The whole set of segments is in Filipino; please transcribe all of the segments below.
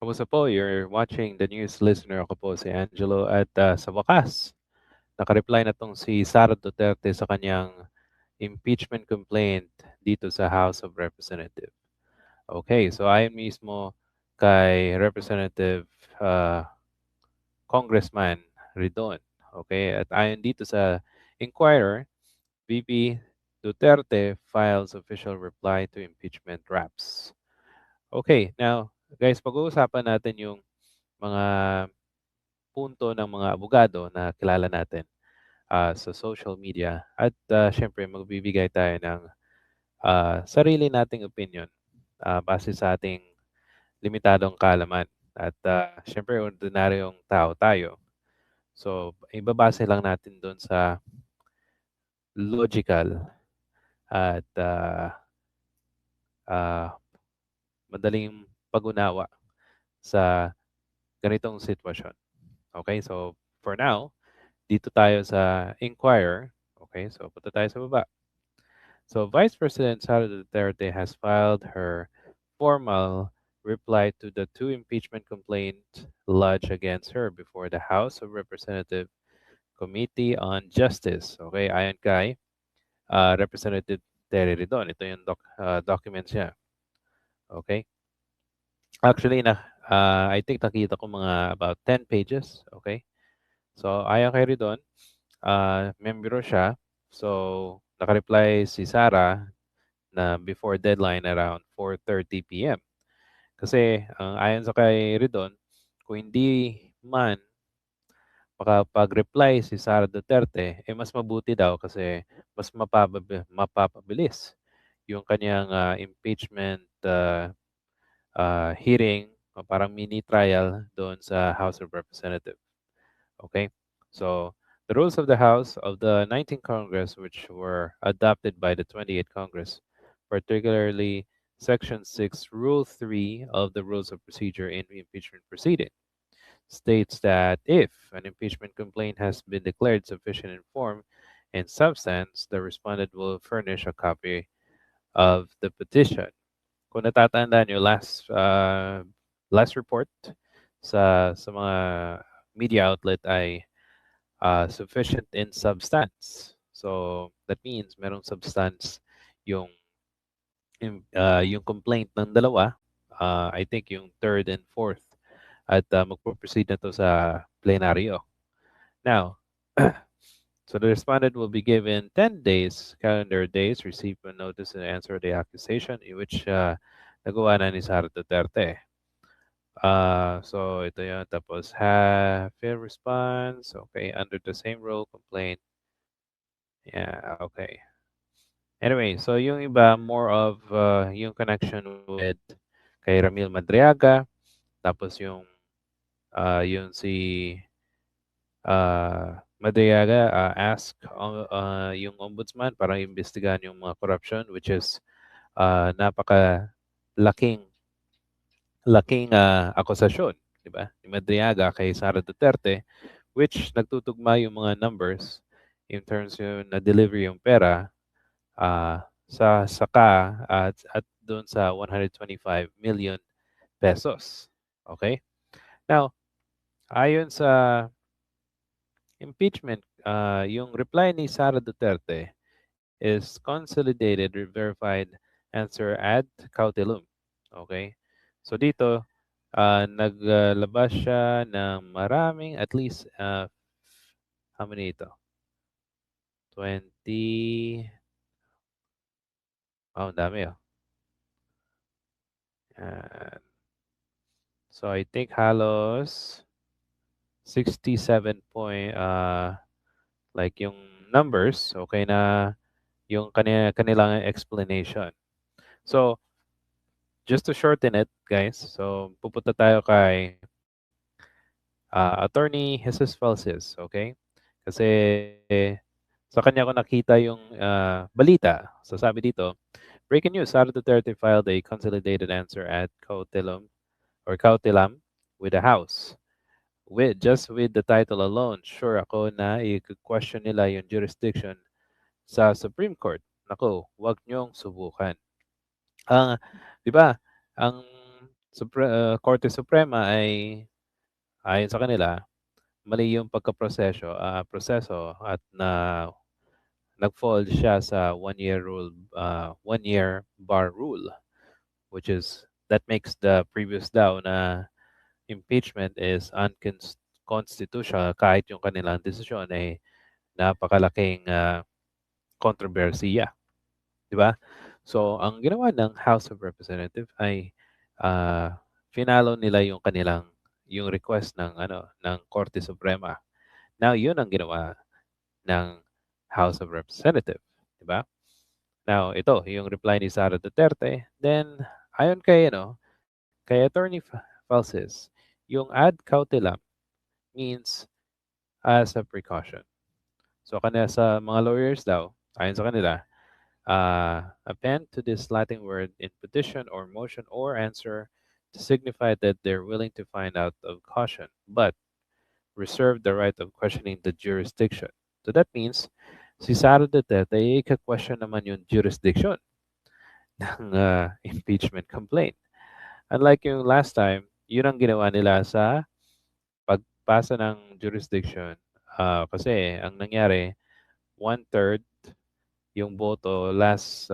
Kamusta po? You're watching the news listener. Ako po si Angelo at sa wakas, nakareply na tong si Sara Duterte sa kanyang impeachment complaint dito sa House of Representatives. Okay, so ayon mismo kay Representative uh, Congressman Ridon. Okay, at ayon dito sa Inquirer, VP Duterte files official reply to impeachment drafts. Okay, now guys, pag-uusapan natin yung mga punto ng mga abogado na kilala natin sa social media at syempre magbibigay tayo ng sarili nating opinion base sa ating limitadong kaalaman at syempre ordinaryong tao tayo. So ibabase lang natin doon sa logical at ah, madaling pag-unawa sa ganitong sitwasyon. Okay, so for now, dito tayo sa Inquirer. Okay, so punta tayo sa baba. So Vice President Sara Duterte has filed her formal reply to the two impeachment complaints lodged against her before the House of Representatives Committee on Justice. Okay, ayon kay Representative Terry Ridon. Ito yung documents niya. Okay. Actually, I think nakita ko mga about 10 pages. Okay. So, ayon kay Ridon, membro siya. So, nakareply si Sara na before deadline around 4:30 p.m. Kasi ayon sa kay Ridon, kung hindi man makapag-reply si Sara Duterte, mas mabuti daw kasi mas mapapabilis yung kanyang impeachment hearing o parang mini trial doon sa House of Representatives. Okay? So, the rules of the House of the 19th Congress, which were adopted by the 28th Congress, particularly Section 6, Rule 3 of the Rules of Procedure in Impeachment Proceeding, states that if an impeachment complaint has been declared sufficient in form and substance, the respondent will furnish a copy of the petition. Kung natatandaan nyo, last report sa mga media outlet ay sufficient in substance. So, that means merong substance yung yung complaint ng dalawa. I think yung third and fourth. At magpo-proceed na to sa plenaryo. Now, so the respondent will be given 10 days, calendar days, receive a notice and answer the accusation in which nagawa na ni Sara Duterte. So ito yun. Tapos, fair response. Okay, under the same rule, complaint. Yeah, okay. Anyway, so yung iba, more of yung connection with kay Ramil Madriaga. Tapos yung si Madriaga ask yung ombudsman para imbestigahan yung mga corruption, which is napaka-laking akusasyon, di ba? Ni Madriaga kay Sara Duterte, which nagtutugma yung mga numbers in terms yung na-deliver yung pera sa saka at doon sa 125 million pesos. Okay? Now, ayon sa impeachment, yung reply ni Sara Duterte is consolidated verified answer ad cautelum. Okay? So dito, naglabas siya ng maraming, at least, how many ito? 20, ang dami oh. Yan. So I think halos 67 point, like yung numbers, okay na yung kanilang explanation. So, just to shorten it, guys, so pupunta tayo kay Attorney Jesus Falces, okay? Kasi sa kanya ko nakita yung balita. So sabi dito, breaking news, Sara Duterte filed a consolidated answer at Cautelam with the House. With the title alone, sure ako na i-question nila yung jurisdiction sa Supreme Court. Nako, wag niyong subukan. Ang, di ba, ang Korte Suprema ay ayon sa kanila, mali yung proseso at nag-fall siya sa 1 year bar rule, which is that makes the previous daw na impeachment is unconstitutional kahit yung kanilang desisyon ay napakalaking kontrobersiya, di ba? So, ang ginawa ng House of Representatives ay finalo nila yung request ng Korte Suprema. Now, yun ang ginawa ng House of Representatives, di ba? Now, ito yung reply ni Sara Duterte. Then, ayon kay Attorney Falses, yung ad cautelam means as a precaution. So, kanila sa mga lawyers daw, ayon sa kanila, append to this Latin word in petition or motion or answer to signify that they're willing to find out of caution, but reserve the right of questioning the jurisdiction. So that means, si Sara Duterte, ika-question naman yung jurisdiction ng impeachment complaint. Unlike yung last time, yun ang ginawa nila sa pagpasa ng jurisdiction. Kasi ang nangyari, one-third yung boto last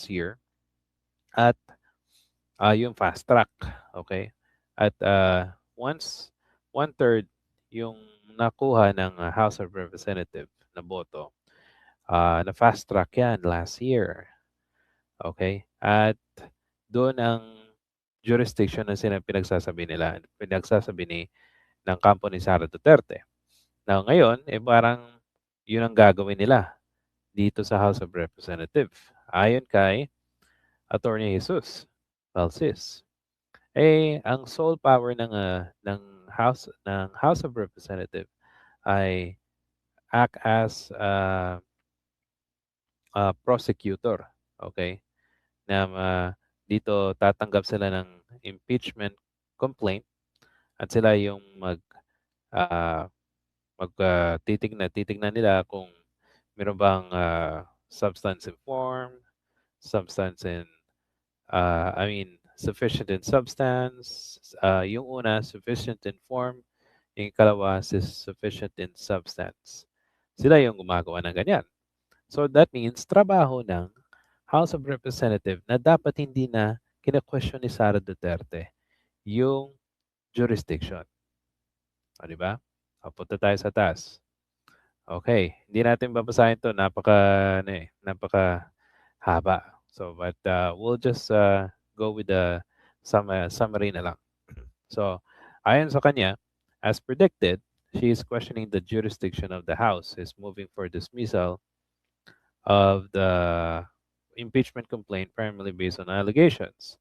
year at yung fast track. Okay? At once one-third yung nakuha ng House of Representatives na boto, na fast track yan last year. Okay? At doon ang jurisdiction na pinagsasabi ng kampo ni Sara Duterte. Now, ngayon, parang yun ang gagawin nila dito sa House of Representatives. Ayon kay Attorney Jesus Valsis. Ang sole power ng House of Representatives ay act as prosecutor. Okay? Na dito tatanggap sila ng impeachment complaint at sila yung uh, titignan nila kung meron bang substance in form, substance in sufficient in substance. Yung una, sufficient in form. Yung ikalawa, sufficient in substance. Sila yung gumagawa ng ganyan. So that means, trabaho ng House of Representatives na dapat hindi na kina-question ni Sara Duterte yung jurisdiction. O, di ba? Punta tayo sa taas. Okay, hindi natin babasahin to, napaka haba. So, but we'll just go with the summary na lang. So, ayon sa kanya, as predicted, she is questioning the jurisdiction of the House, is moving for dismissal of the impeachment complaint primarily based on allegations.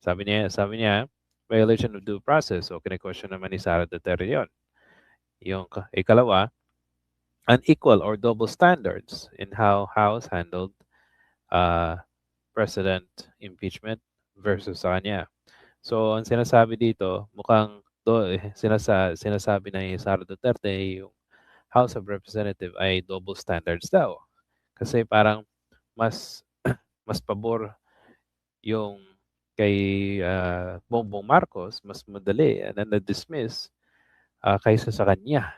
Sabi niya, violation of due process. So, kine-question naman ni Sara Duterte yun. Yung ikalawa, unequal or double standards in how House handled President impeachment versus sa kanya. So, ang sinasabi dito, mukhang sinasabi na ni Sara Duterte yung House of Representatives ay double standards daw. Kasi parang mas mas pabor yung kay Bongbong Marcos, mas madali na na-dismiss kaysa sa kanya.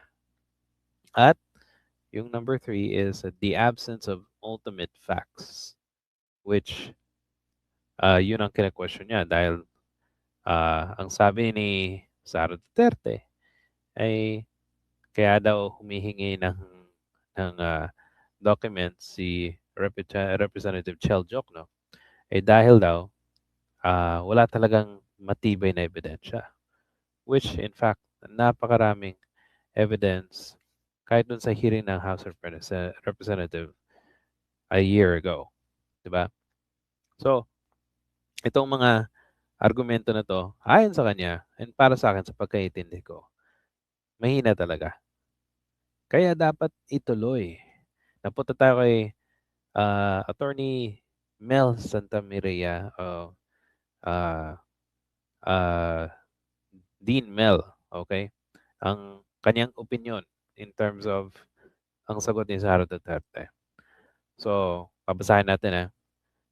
At yung number 3 is the absence of ultimate facts, which yun ang kina-question niya dahil ang sabi ni Sara Duterte ay kaya daw humihingi ng documents si Representative Chel Jokno dahil daw wala talagang matibay na ebidensya, which in fact napakaraming evidence kahit dun sa hearing ng House of Representative a year ago, di ba? So, itong mga argumento na to, ayon sa kanya, and para sa akin sa pagkaintindi ko, mahina talaga. Kaya dapat ituloy. Napunta tayo kay Attorney Mel Santamaria, uh, uh, Dean Mel, okay? Ang kanyang opinion in terms of ang sagot ni Sara Duterte. So, babasahin natin.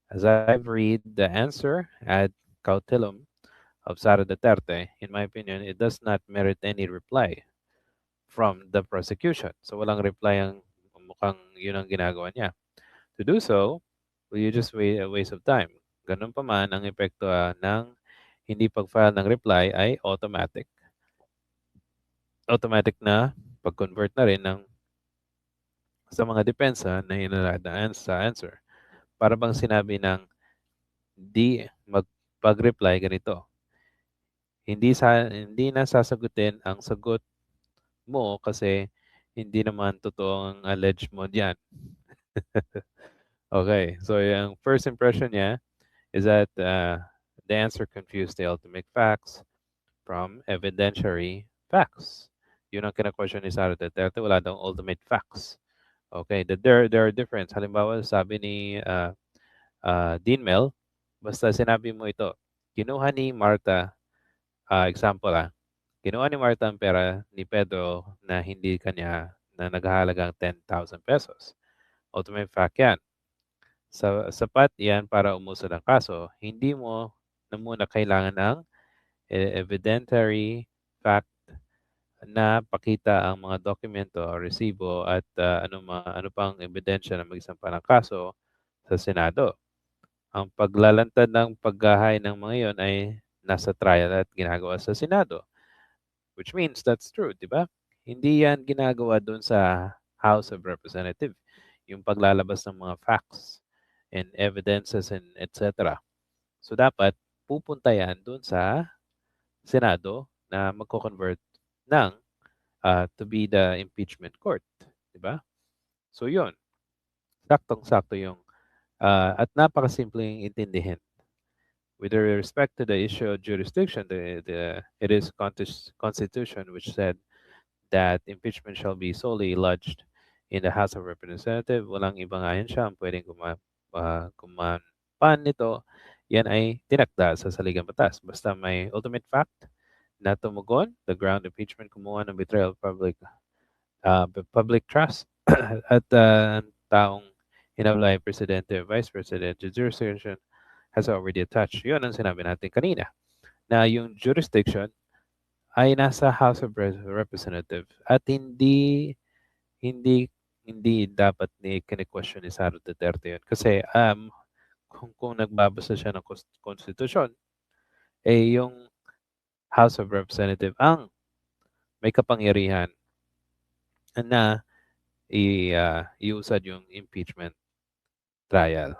As I've read the answer at cautelum of Sara Duterte, in my opinion, it does not merit any reply from the prosecution. So walang reply ang mukhang yun ang ginagawa niya. To do so, will you just wait a waste of time? Ganun pa man, ang epekto ng hindi pag-file ng reply ay automatic. Automatic na pag-convert na rin ng sa mga depensa na inaladaan sa answer. Para bang sinabi ng di magpag-reply ganito. Hindi na sasagutin ang sagot mo kasi hindi naman totoo ang alleged mo diyan. Okay, so yung first impression niya is that the answer confused the ultimate facts from evidentiary facts. Yun ang kina-question ni Sara Duterte, wala daw ultimate facts. Okay, there are difference. Halimbawa, sabi ni Dean Mel, basta sinabi mo ito, kinuha ni Marta, example kinuha ni Marta ang pera ni Pedro na hindi kanya na naghahalagang 10,000 pesos. Ultimate fact yan. Sapat yan para umusad ang kaso. Hindi mo na muna kailangan ng evidentiary fact na pakita ang mga dokumento o resibo at ano pang ebidensya na magsampa ng kaso sa Senado. Ang paglalantad ng paggahay ng mga iyon ay nasa trial at ginagawa sa Senado. Which means that's true, di ba? Hindi yan ginagawa doon sa House of Representatives. Yung paglalabas ng mga facts and evidences and etc. So dapat pupunta yan doon sa Senado na magko-convert ng to be the impeachment court, di ba? So yun, saktong-sakto yung at napakasimpleng intindihin. With respect to the issue of jurisdiction, it is Constitution which said that impeachment shall be solely lodged in the House of Representatives. Walang ibang ayon siya ang pwedeng kumanpan nito. Yan ay tinakda sa saligang batas. Basta may ultimate fact na tumugon, the ground impeachment kumuha ng betrayal of public trust at taong hinablay Presidente, Vice President, the jurisdiction has already attached. Yun ang sinabi natin kanina, na yung jurisdiction ay nasa House of Representatives at hindi hindi dapat ni kine-question ni Sara Duterte yun. Kasi kung nagbabasa siya ng konstitusyon, yung House of Representatives ang may kapangyarihan na iusad yung impeachment trial,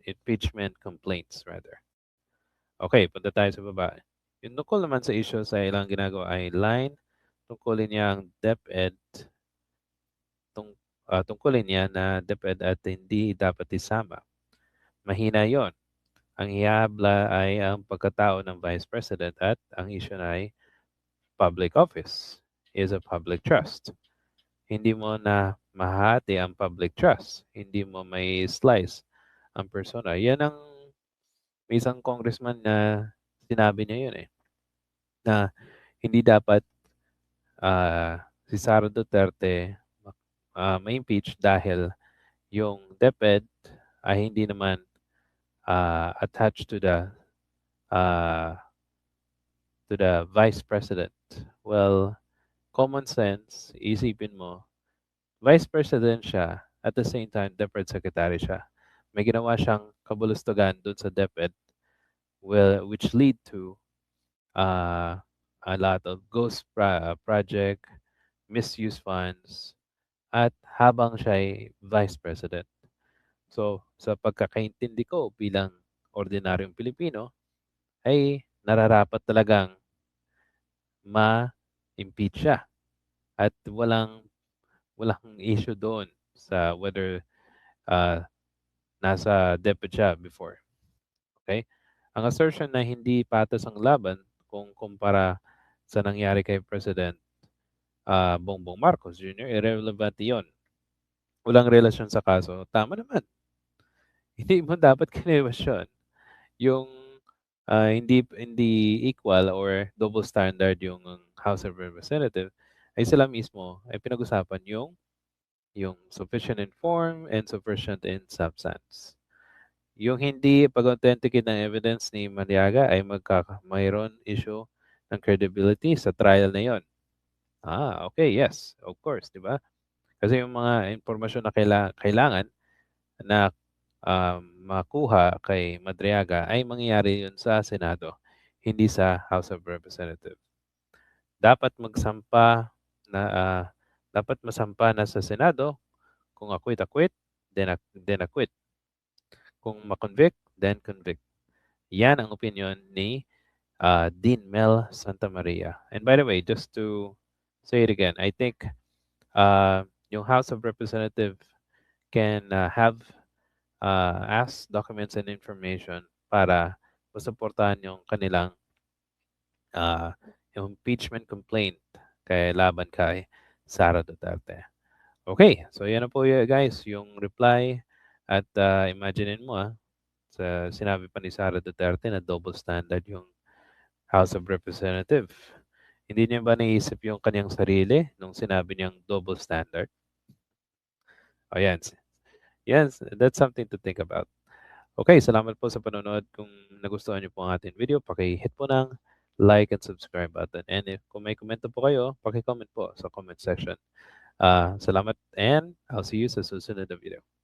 impeachment complaints rather. Okay, punta tayo sa baba. Yung tungkol naman sa issue sa ilang ginagawa ay line, tungkulin niya ang DepEd, tungkulin niya na DepEd at hindi dapat isama. Mahina yon. Ang hihabla ay ang pagkatao ng Vice President at ang issue na ay public office is a public trust. Hindi mo na mahati ang public trust. Hindi mo may slice ang persona. Yan ang may isang congressman na sinabi niya yun na hindi dapat si Sara Duterte ma-impeach dahil yung DepEd ay hindi naman attached uh, to the Vice President. Well, common sense, isipin mo, Vice President siya, at the same time, DepEd Secretary siya. May ginawa siyang kabulustugan doon sa DepEd, well, which lead to uh, a lot of ghost project, misuse funds, at habang siya ay Vice President. So, sa pagkakaintindi ko bilang ordinaryong Pilipino, ay nararapat talagang ma-impeach siya. At walang issue doon sa whether uh, nasa DepEd siya before. Okay? Ang assertion na hindi patas ang laban kung kumpara sa nangyari kay President Bongbong Marcos Jr., irrelevant yon. Walang relasyon sa kaso. Tama naman. Hindi mo dapat kinewestiyon yung hindi equal or double standard yung House of Representatives ay sila mismo ay pinag-usapan yung sufficient in form and sufficient in substance. Yung hindi pag-authenticate ng evidence ni Mariaga ay mayroon issue ng credibility sa trial na yon. Okay, yes, of course, di ba? Kasi yung mga impormasyon na kailangan na makuha kay Madriaga ay mangyayari yun sa Senado, hindi sa House of Representatives. Dapat na ah, dapat masampa na sa Senado. Kung acquit, then acquit. Kung makonvict, then convict. Yan ang opinion ni Dean Mel Santamaria. And by the way, just to say it again, I think yung House of Representatives can have ask documents and information para masuportahan yung kanilang yung impeachment complaint laban kay Sara Duterte. Okay, so yan na po guys, yung reply at imaginein mo sa sinabi pa ni Sara Duterte na double standard yung House of Representatives. Hindi niya ba naisip yung kanyang sarili nung sinabi niyang double standard? O yan. Yes, that's something to think about. Okay, salamat po sa panonood. Kung nagustuhan niyo po ang ating video, paki-hit po ng like and subscribe button. And kung may komento po kayo, paki-comment po sa comment section. Salamat and I'll see you sa susunod na video.